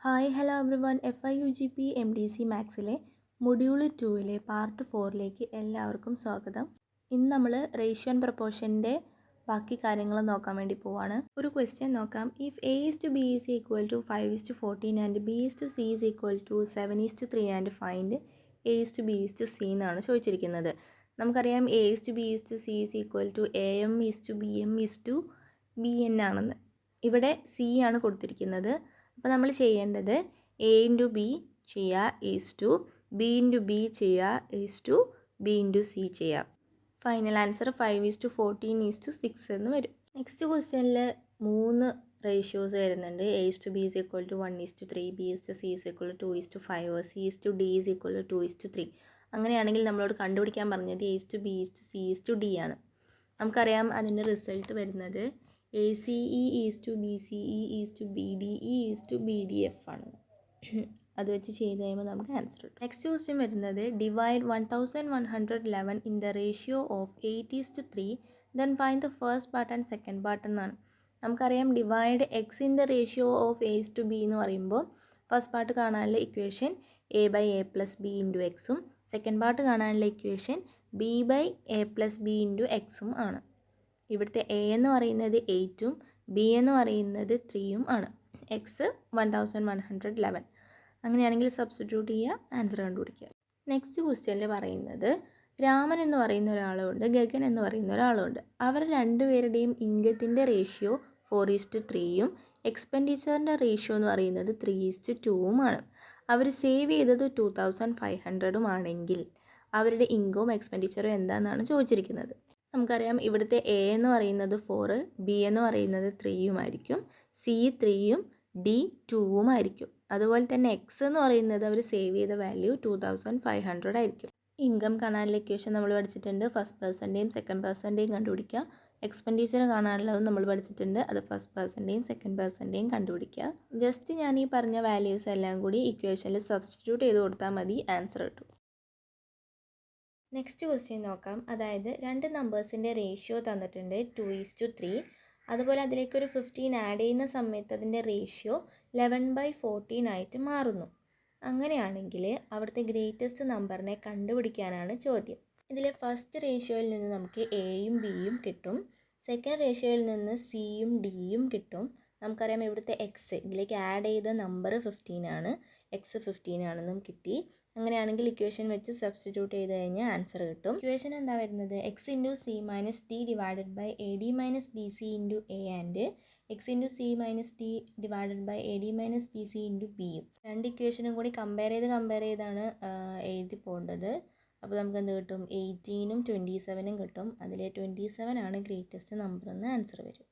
Hi hello everyone FIUGP MDC മാത്സിലെ module 2 part 4 എല്ലാവർക്കും സ്വാഗതം. ഇന്ന് നമ്മൾ റേഷ്യോ ആൻഡ് പ്രപ്പോർഷൻ്റെ ബാക്കി കാര്യങ്ങൾ നോക്കാൻ വേണ്ടി പോവാണ്. ഒരു ക്വസ്റ്റ്യൻ നോക്കാം. If A:B is equal to 5:14 and B:C is equal to 7:3 and find A:B:C എന്നാണ് ചോദിച്ചിരിക്കുന്നത്. നമുക്കറിയാം A:B:C is equal to AM:BM:BN ആണെന്ന്. ഇവിടെ C ആണ് കൊടുത്തിരിക്കുന്നത്. അപ്പോൾ നമ്മൾ ചെയ്യേണ്ടത് A:B ചെയ്യുക ഈസ് ടു B:B ചെയ്യുക ഈസ് ടു B:C ചെയ്യുക. ഫൈനൽ ആൻസർ 5:14:6 എന്ന് വരും. നെക്സ്റ്റ് ക്വസ്റ്റ്യനിൽ 3 റേഷ്യോസ് വരുന്നുണ്ട്. A:B is equal to 1:3, B:C is equal to 2:5, C:D is equal to 2:3. അങ്ങനെയാണെങ്കിൽ നമ്മളോട് കണ്ടുപിടിക്കാൻ പറഞ്ഞത് A:B:C:D ആണ്. നമുക്കറിയാം അതിൻ്റെ റിസൾട്ട് വരുന്നത് ACE is to BCE is to BDE is to BDF ആണ്. അത് വെച്ച് ചെയ്ത് കഴിയുമ്പോൾ നമുക്ക് ആൻസർ കിട്ടും. നെക്സ്റ്റ് ക്വസ്റ്റ്യൻ വരുന്നത് divide 1111 in the ratio of 8:3 then find the first part and second part എന്നാണ്. നമുക്കറിയാം divide X in the ratio of A:B എന്ന് പറയുമ്പോൾ ഫസ്റ്റ് പാർട്ട് കാണാനുള്ള ഇക്വേഷൻ A/A+B ഇൻറ്റു എക്സും സെക്കൻഡ് പാർട്ട് കാണാനുള്ള ഇക്വേഷൻ B/A+B ഇൻറ്റു എക്സും ആണ്. ഇവിടുത്തെ A എന്ന് പറയുന്നത് 8ഉം B എന്ന് പറയുന്നത് 3ഉം ആണ്. എക്സ് 1111. അങ്ങനെയാണെങ്കിൽ സബ്സ്റ്റിറ്റ്യൂട്ട് ചെയ്യുക, ആൻസർ കണ്ടുപിടിക്കുക. നെക്സ്റ്റ് ക്വസ്റ്റ്യനിൽ പറയുന്നത് രാമൻ എന്ന് പറയുന്ന ഒരാളുണ്ട്, ഗഗൻ എന്ന് പറയുന്ന ഒരാളുണ്ട്. അവർ രണ്ടുപേരുടെയും ഇൻകത്തിൻ്റെ റേഷ്യോ 4:3ഉം എക്സ്പെൻഡിച്ചറിൻ്റെ റേഷ്യോ എന്ന് പറയുന്നത് 3:2ഉമാണ്. അവർ സേവ് ചെയ്തത് 2500ഉം ആണെങ്കിൽ അവരുടെ ഇൻകവും എക്സ്പെൻഡിച്ചറും എന്താണെന്നാണ് ചോദിച്ചിരിക്കുന്നത്. നമുക്കറിയാം ഇവിടുത്തെ A എന്ന് പറയുന്നത് 4, B എന്ന് പറയുന്നത് 3ഉമായിരിക്കും, C 3ഉം D 2ഉം ആയിരിക്കും. അതുപോലെ തന്നെ എക്സ് എന്ന് പറയുന്നത് അവർ സേവ് ചെയ്ത വാല്യൂ 2500 ആയിരിക്കും. ഇൻകം കാണാനുള്ള ഇക്വേഷൻ നമ്മൾ പഠിച്ചിട്ടുണ്ട്. ഫസ്റ്റ് പേഴ്സൻ്റെയും സെക്കൻഡ് പേഴ്സൻ്റെയും കണ്ടുപിടിക്കുക. എക്സ്പെൻഡിച്ചർ കാണാനുള്ളതും നമ്മൾ പഠിച്ചിട്ടുണ്ട്. അത് ഫസ്റ്റ് പേഴ്സൻ്റെയും സെക്കൻഡ് പേഴ്സൻ്റെയും കണ്ടുപിടിക്കുക. ജസ്റ്റ് ഞാൻ ഈ പറഞ്ഞ വാല്യൂസ് എല്ലാം കൂടി ഇക്വേഷനിൽ സബ്സ്റ്റിറ്റ്യൂട്ട് ചെയ്ത് കൊടുത്താൽ മതി, ആൻസർ കിട്ടും. നെക്സ്റ്റ് ക്വസ്റ്റ്യൻ നോക്കാം. അതായത് രണ്ട് നമ്പേഴ്സിൻ്റെ റേഷ്യോ തന്നിട്ടുണ്ട് 2:3. അതുപോലെ അതിലേക്കൊരു 15 ആഡ് ചെയ്യുന്ന സമയത്ത് അതിൻ്റെ റേഷ്യോ 11/14 ആയിട്ട് മാറുന്നു. അങ്ങനെയാണെങ്കിൽ അവിടുത്തെ ഗ്രേറ്റസ്റ്റ് നമ്പറിനെ കണ്ടുപിടിക്കാനാണ് ചോദ്യം. ഇതിലെ ഫസ്റ്റ് റേഷ്യോയിൽ നിന്ന് നമുക്ക് Aയും Bയും കിട്ടും. സെക്കൻഡ് റേഷ്യോയിൽ നിന്ന് Cയും Dയും കിട്ടും. നമുക്കറിയാം ഇവിടുത്തെ എക്സ് ഇതിലേക്ക് ആഡ് ചെയ്ത നമ്പർ 15 ആണ്. എക്സ് 15 ആണെന്നും കിട്ടി. അങ്ങനെയാണെങ്കിൽ ഇക്വേഷൻ വെച്ച് സബ്സ്റ്റിറ്റ്യൂട്ട് ചെയ്ത് കഴിഞ്ഞാൽ ആൻസർ കിട്ടും. ഇക്വേഷൻ എന്താ വരുന്നത്? X into C minus D divided by A D minus B C into A and X into C minus D divided by A D minus B C into ബിയും. രണ്ട് ഇക്വേഷനും കൂടി compare ചെയ്താണ് എഴുതി പോകേണ്ടത്. അപ്പോൾ നമുക്ക് എന്ത് കിട്ടും? 18ഉം 27ഉം കിട്ടും. അതിൽ 27 ആണ് ഗ്രേറ്റസ്റ്റ് നമ്പർ എന്ന് ആൻസർ വരും.